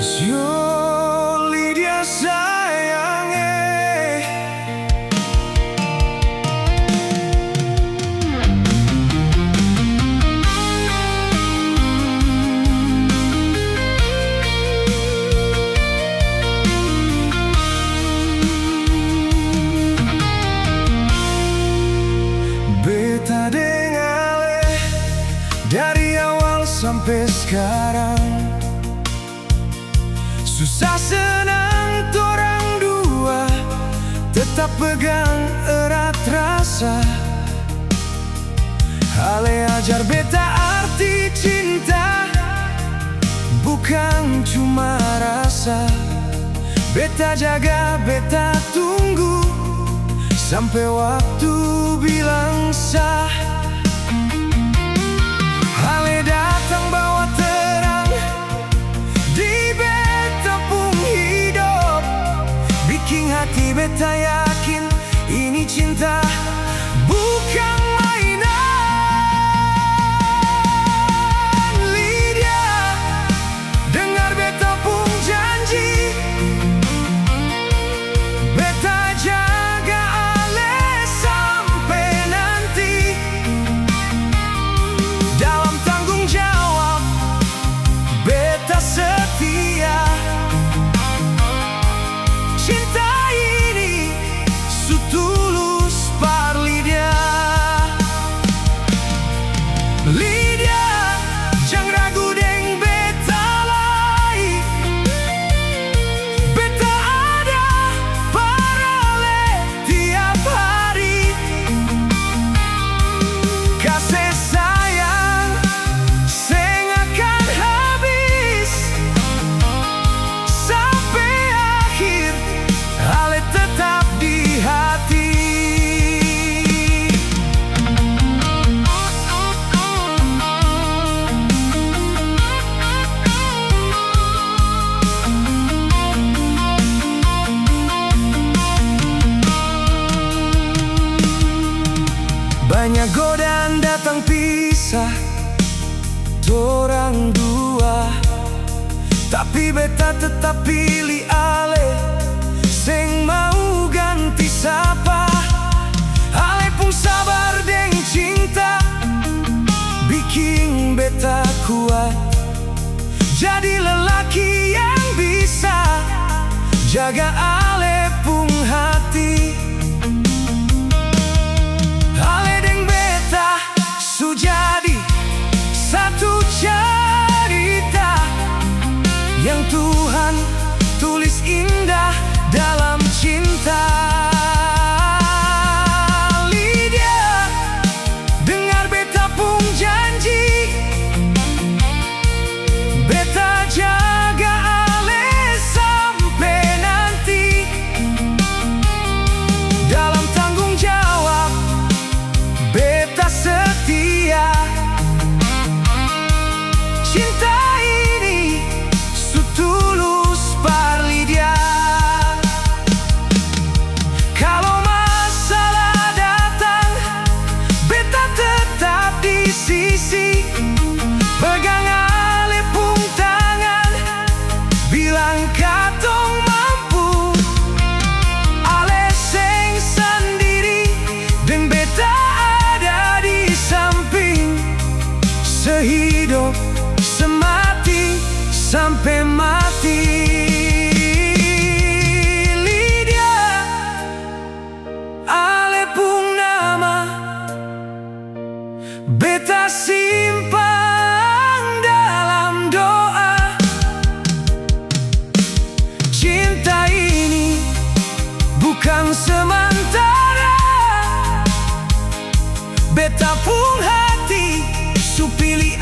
Yo Lydia sayang beta dengan Ale dari awal sampai sekarang. Susah senang torang dua tetap pegang erat rasa. Ale ajar beta arti cinta, bukan cuma rasa. Beta jaga, beta tunggu sampai waktu bilang sah. Ale datang bawa terang di beta pun hidup, bikin hati beta yakin ini cinta bukan mainan. Lydia, dengar beta pun janji, beta jaga Ale sampai nanti. Dalam tanggung jawab beta setia. Cinta ini setulus par Lydia. Lydia, jangan ragu deng beta lai. Beta ada par Ale tiap hari. Kasih sayang seng akan habis sampai akhir. Ale tetap di hati. Banyak godaan datang pisah torang dua, tapi beta tetap pilih Ale, seng mau ganti sapa. Ale pun sabar deng cinta, bikin beta kuat. Jadi lelaki yang bisa jaga Ale pun hati. Ale deng beta su jadi satu cerita yang Tuhan tulis indah dalam cinta. Lydia, dengar beta pun janji, beta jaga Ale sampai nanti. Dalam tanggung jawab beta setia. Cinta ini setulus par Lydia. Kalau masalah datang, beta tetap di sisi. Pegang Ale pun tangan, bilang katong mampu. Ale seng sendiri dan beta ada di samping. Sehidup semati sampai mati. Lydia, Ale pun nama beta simpan dalam doa. Cinta ini bukan sementara, beta pun hati su pilih